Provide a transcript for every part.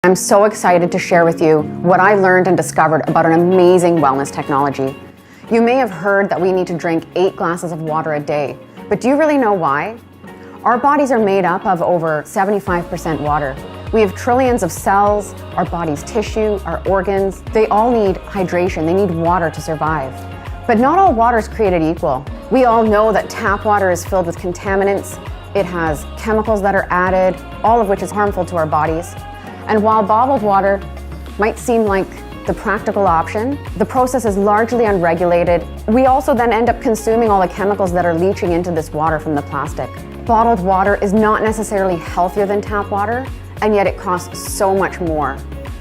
I'm so excited to share with you what I learned and discovered about an amazing wellness technology. You may have heard that we need to drink 8 glasses of water a day, but do you really know why? Our bodies are made up of over 75% water. We have trillions of cells, our body's tissue, our organs. They all need hydration. They need water to survive. But not all water is created equal. We all know that tap water is filled with contaminants. It has chemicals that are added, all of which is harmful to our bodies. And while bottled water might seem like the practical option, the process is largely unregulated. We also then end up consuming all the chemicals that are leaching into this water from the plastic. Bottled water is not necessarily healthier than tap water, and yet it costs so much more.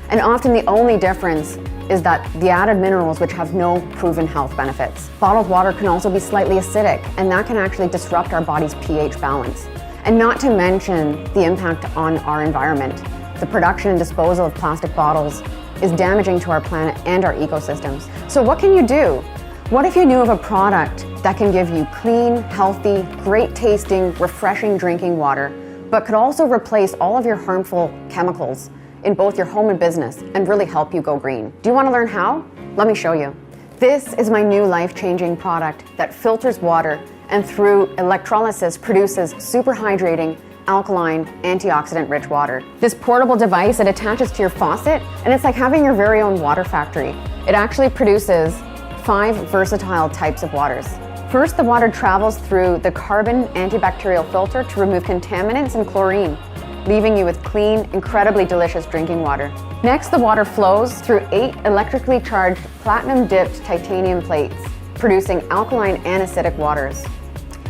And often the only difference is that the added minerals which have no proven health benefits. Bottled water can also be slightly acidic, and that can actually disrupt our body's pH balance. And not to mention the impact on our environment. The production and disposal of plastic bottles is damaging to our planet and our ecosystems. So what can you do? What if you knew of a product that can give you clean, healthy, great tasting, refreshing drinking water, but could also replace all of your harmful chemicals in both your home and business and really help you go green? Do you want to learn how? Let me show you. This is my new life-changing product that filters water and through electrolysis produces super hydrating, alkaline, antioxidant-rich water. This portable device, it attaches to your faucet, and it's like having your very own water factory. It actually produces 5 versatile types of waters. First, the water travels through the carbon antibacterial filter to remove contaminants and chlorine, leaving you with clean, incredibly delicious drinking water. Next, the water flows through 8 electrically charged platinum-dipped titanium plates, producing alkaline and acidic waters.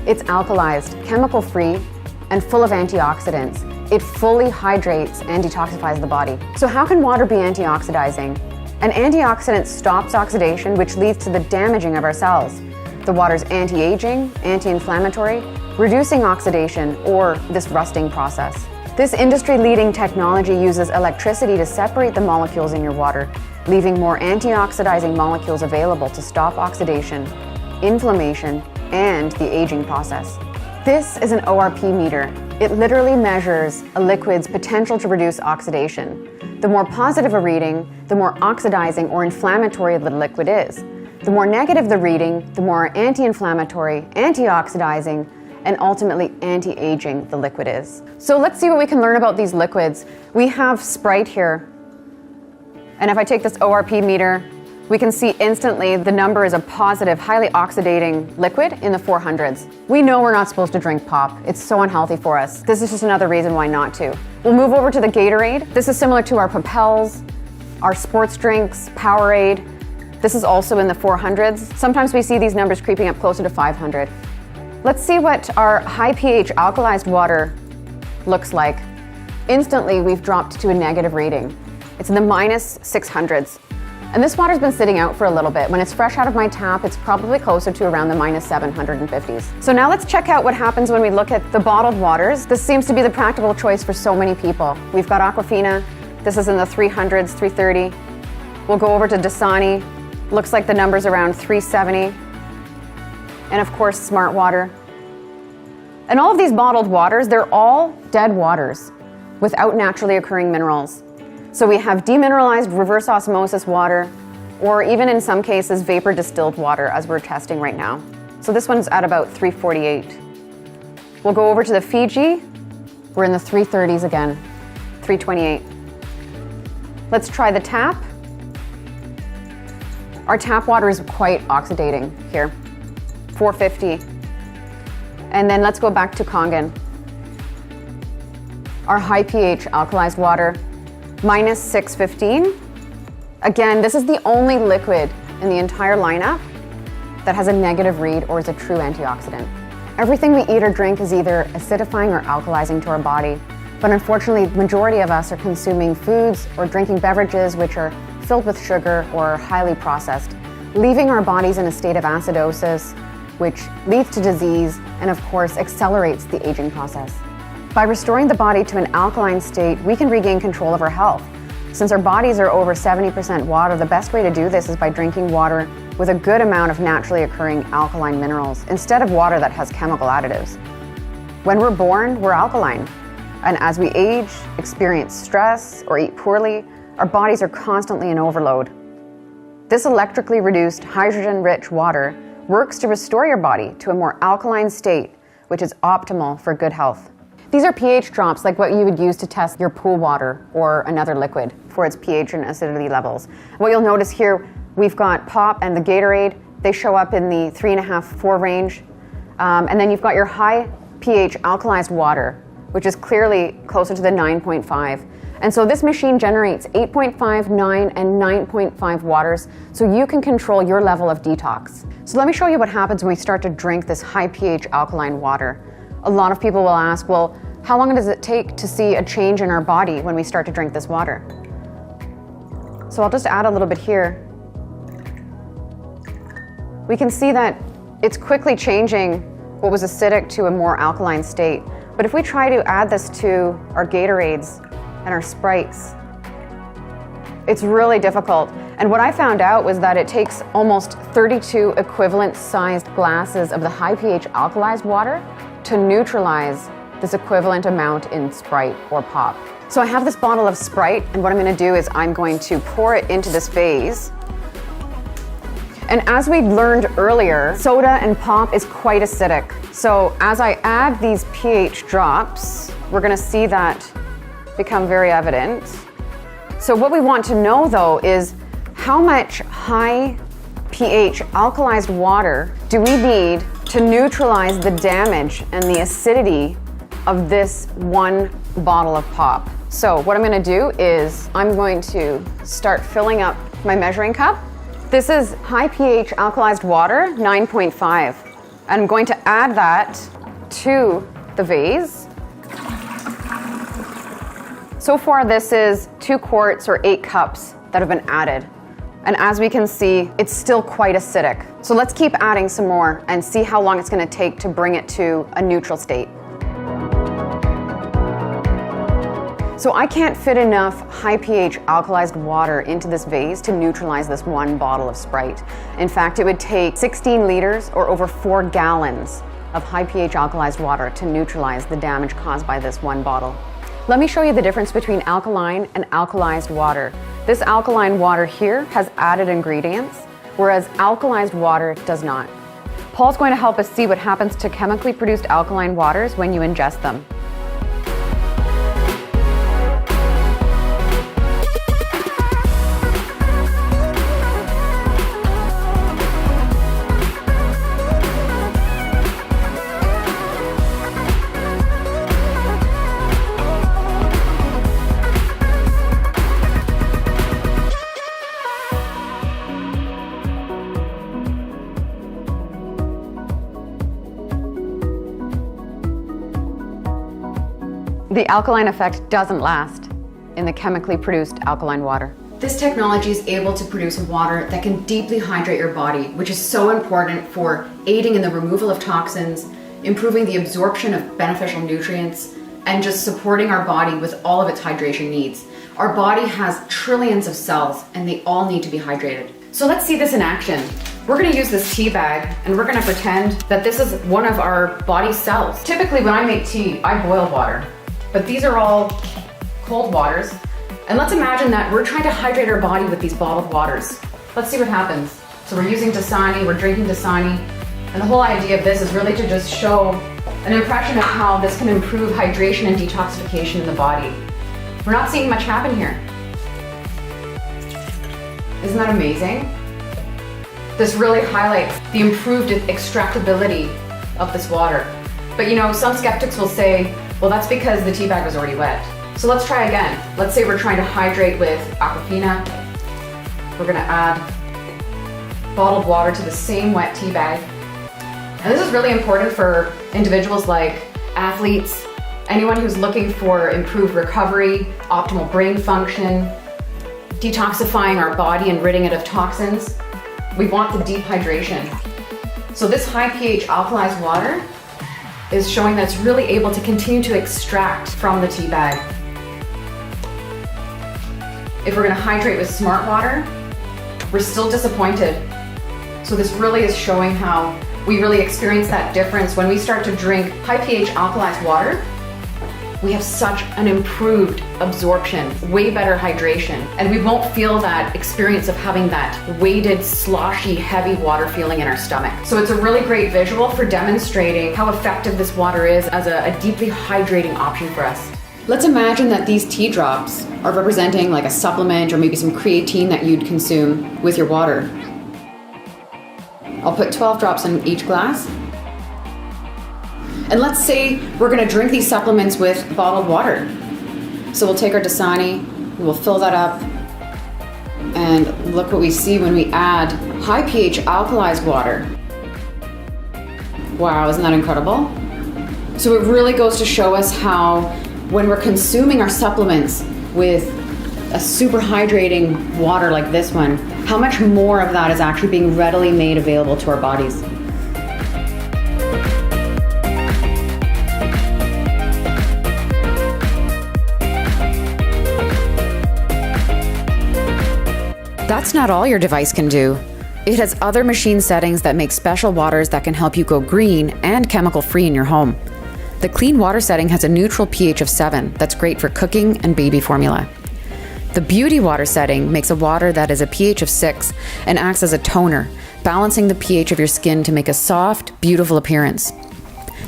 It's alkalized, chemical-free, and full of antioxidants. It fully hydrates and detoxifies the body. So how can water be antioxidizing? An antioxidant stops oxidation, which leads to the damaging of our cells. The water's anti-aging, anti-inflammatory, reducing oxidation or this rusting process. This industry-leading technology uses electricity to separate the molecules in your water, leaving more antioxidizing molecules available to stop oxidation, inflammation, and the aging process. This is an ORP meter. It literally measures a liquid's potential to reduce oxidation. The more positive a reading, the more oxidizing or inflammatory the liquid is. The more negative the reading, the more anti-inflammatory, antioxidizing, and ultimately anti-aging the liquid is. So let's see what we can learn about these liquids. We have Sprite here. And if I take this ORP meter, we can see instantly the number is a positive, highly oxidating liquid in the 400s. We know we're not supposed to drink pop. It's so unhealthy for us. This is just another reason why not to. We'll move over to the Gatorade. This is similar to our Propels, our sports drinks, Powerade. This is also in the 400s. Sometimes we see these numbers creeping up closer to 500. Let's see what our high pH alkalized water looks like. Instantly, we've dropped to a negative reading. It's in the minus 600s. And this water's been sitting out for a little bit. When it's fresh out of my tap, it's probably closer to around the minus 750s. So now let's check out what happens when we look at the bottled waters. This seems to be the practical choice for so many people. We've got Aquafina. This is in the 300s, 330. We'll go over to Dasani. Looks like the number's around 370. And of course, Smart Water. And all of these bottled waters, they're all dead waters without naturally occurring minerals. So we have demineralized reverse osmosis water, or even in some cases, vapor distilled water, as we're testing right now. So this one's at about 348. We'll go over to the Fiji. We're in the 330s again, 328. Let's try the tap. Our tap water is quite oxidating here, 450. And then let's go back to Kangen. Our high pH alkalized water, minus 615. Again, this is the only liquid in the entire lineup that has a negative read or is a true antioxidant. Everything we eat or drink is either acidifying or alkalizing to our body. But unfortunately, the majority of us are consuming foods or drinking beverages which are filled with sugar or highly processed, leaving our bodies in a state of acidosis, which leads to disease and of course accelerates the aging process. By restoring the body to an alkaline state, we can regain control of our health. Since our bodies are over 70% water, the best way to do this is by drinking water with a good amount of naturally occurring alkaline minerals, instead of water that has chemical additives. When we're born, we're alkaline. And as we age, experience stress, or eat poorly, our bodies are constantly in overload. This electrically reduced, hydrogen-rich water works to restore your body to a more alkaline state, which is optimal for good health. These are pH drops like what you would use to test your pool water or another liquid for its pH and acidity levels. What you'll notice here, we've got Pop and the Gatorade. They show up in the 3.5, 4 range. And then you've got your high pH alkalized water, which is clearly closer to the 9.5. And so this machine generates 8.5, 9, and 9.5 waters, so you can control your level of detox. So let me show you what happens when we start to drink this high pH alkaline water. A lot of people will ask, well, how long does it take to see a change in our body when we start to drink this water? So I'll just add a little bit here. We can see that it's quickly changing what was acidic to a more alkaline state. But if we try to add this to our Gatorades and our Sprites, it's really difficult. And what I found out was that it takes almost 32 equivalent sized glasses of the high pH alkalized water to neutralize this equivalent amount in Sprite or Pop. So I have this bottle of Sprite, and what I'm going to do is I'm going to pour it into this vase. And as we learned earlier, soda and Pop is quite acidic. So as I add these pH drops, we're going to see that become very evident. So what we want to know though is how much high pH alkalized water do we need to neutralize the damage and the acidity of this one bottle of Pop. So what I'm going to do is I'm going to start filling up my measuring cup. This is high pH alkalized water, 9.5. I'm going to add that to the vase. So far this is 2 quarts or 8 cups that have been added. And as we can see, it's still quite acidic. So let's keep adding some more and see how long it's going to take to bring it to a neutral state. So I can't fit enough high pH alkalized water into this vase to neutralize this one bottle of Sprite. In fact, it would take 16 liters or over 4 gallons of high pH alkalized water to neutralize the damage caused by this one bottle. Let me show you the difference between alkaline and alkalized water. This alkaline water here has added ingredients, whereas alkalized water does not. Paul's going to help us see what happens to chemically produced alkaline waters when you ingest them. The alkaline effect doesn't last in the chemically produced alkaline water. This technology is able to produce water that can deeply hydrate your body, which is so important for aiding in the removal of toxins, improving the absorption of beneficial nutrients, and just supporting our body with all of its hydration needs. Our body has trillions of cells and they all need to be hydrated. So let's see this in action. We're going to use this tea bag and we're going to pretend that this is one of our body cells. Typically when I make tea, I boil water. But these are all cold waters. And let's imagine that we're trying to hydrate our body with these bottled waters. Let's see what happens. So we're using Dasani, we're drinking Dasani. And the whole idea of this is really to just show an impression of how this can improve hydration and detoxification in the body. We're not seeing much happen here. Isn't that amazing? This really highlights the improved extractability of this water. But you know, some skeptics will say, well, that's because the tea bag was already wet. So let's try again. Let's say we're trying to hydrate with Aquafina. We're gonna add bottled water to the same wet tea bag. And this is really important for individuals like athletes, anyone who's looking for improved recovery, optimal brain function, detoxifying our body and ridding it of toxins. We want the deep hydration. So this high pH alkalized water is showing that it's really able to continue to extract from the tea bag. If we're gonna hydrate with smart water, we're still disappointed. So this really is showing how we really experience that difference when we start to drink high pH alkalized water. we have such an improved absorption, way better hydration, and we won't feel that experience of having that weighted, sloshy, heavy water feeling in our stomach. So it's a really great visual for demonstrating how effective this water is as a deeply hydrating option for us. Let's imagine that these tea drops are representing like a supplement or maybe some creatine that you'd consume with your water. I'll put 12 drops in each glass. And let's say we're gonna drink these supplements with bottled water. So we'll take our Dasani, we'll fill that up, and look what we see when we add high pH alkalized water. Wow, isn't that incredible? So it really goes to show us how when we're consuming our supplements with a super hydrating water like this one, how much more of that is actually being readily made available to our bodies. That's not all your device can do. It has other machine settings that make special waters that can help you go green and chemical-free in your home. The clean water setting has a neutral pH of 7 that's great for cooking and baby formula. The beauty water setting makes a water that is a pH of 6 and acts as a toner, balancing the pH of your skin to make a soft, beautiful appearance.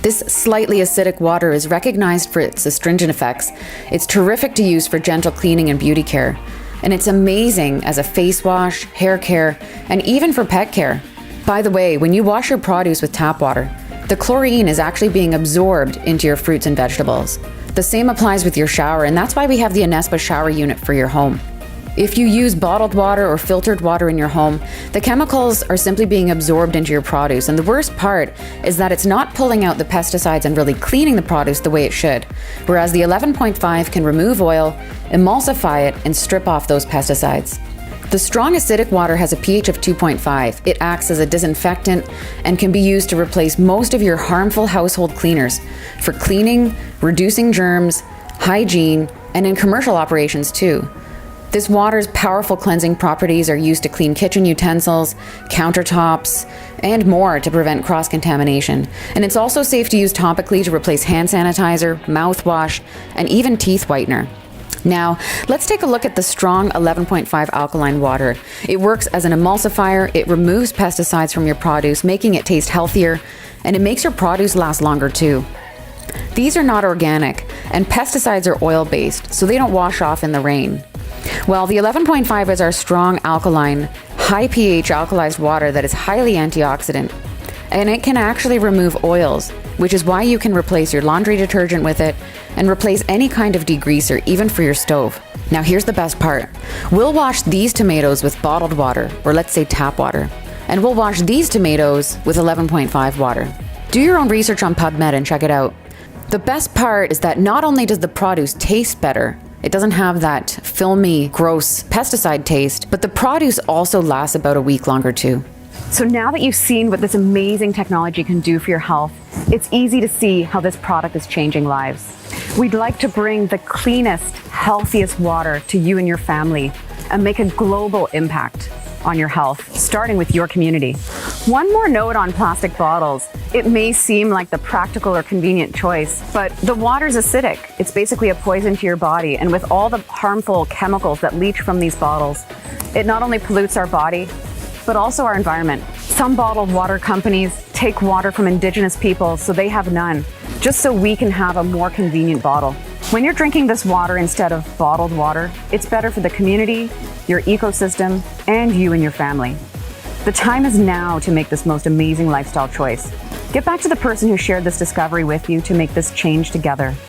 This slightly acidic water is recognized for its astringent effects. It's terrific to use for gentle cleaning and beauty care. And it's amazing as a face wash, hair care, and even for pet care. By the way, when you wash your produce with tap water, the chlorine is actually being absorbed into your fruits and vegetables. The same applies with your shower, and that's why we have the Anespa shower unit for your home. If you use bottled water or filtered water in your home, the chemicals are simply being absorbed into your produce, and the worst part is that it's not pulling out the pesticides and really cleaning the produce the way it should, whereas the 11.5 can remove oil, emulsify it, and strip off those pesticides. The strong acidic water has a pH of 2.5. It acts as a disinfectant and can be used to replace most of your harmful household cleaners for cleaning, reducing germs, hygiene, and in commercial operations too. This water's powerful cleansing properties are used to clean kitchen utensils, countertops, and more to prevent cross-contamination. And it's also safe to use topically to replace hand sanitizer, mouthwash, and even teeth whitener. Now, let's take a look at the strong 11.5 alkaline water. It works as an emulsifier, it removes pesticides from your produce, making it taste healthier, and it makes your produce last longer too. These are not organic, and pesticides are oil-based, so they don't wash off in the rain. Well, the 11.5 is our strong alkaline, high pH alkalized water that is highly antioxidant, and it can actually remove oils, which is why you can replace your laundry detergent with it and replace any kind of degreaser, even for your stove. Now here's the best part. We'll wash these tomatoes with bottled water, or let's say tap water, and we'll wash these tomatoes with 11.5 water. Do your own research on PubMed and check it out. The best part is that not only does the produce taste better, it doesn't have that filmy, gross pesticide taste, but the produce also lasts about a week longer too. So now that you've seen what this amazing technology can do for your health, it's easy to see how this product is changing lives. We'd like to bring the cleanest, healthiest water to you and your family and make a global impact on your health, starting with your community. One more note on plastic bottles. It may seem like the practical or convenient choice, but the water's acidic. It's basically a poison to your body, and with all the harmful chemicals that leach from these bottles, it not only pollutes our body, but also our environment. Some bottled water companies take water from indigenous peoples so they have none, just so we can have a more convenient bottle. When you're drinking this water instead of bottled water, it's better for the community, your ecosystem, and you and your family. The time is now to make this most amazing lifestyle choice. Get back to the person who shared this discovery with you to make this change together.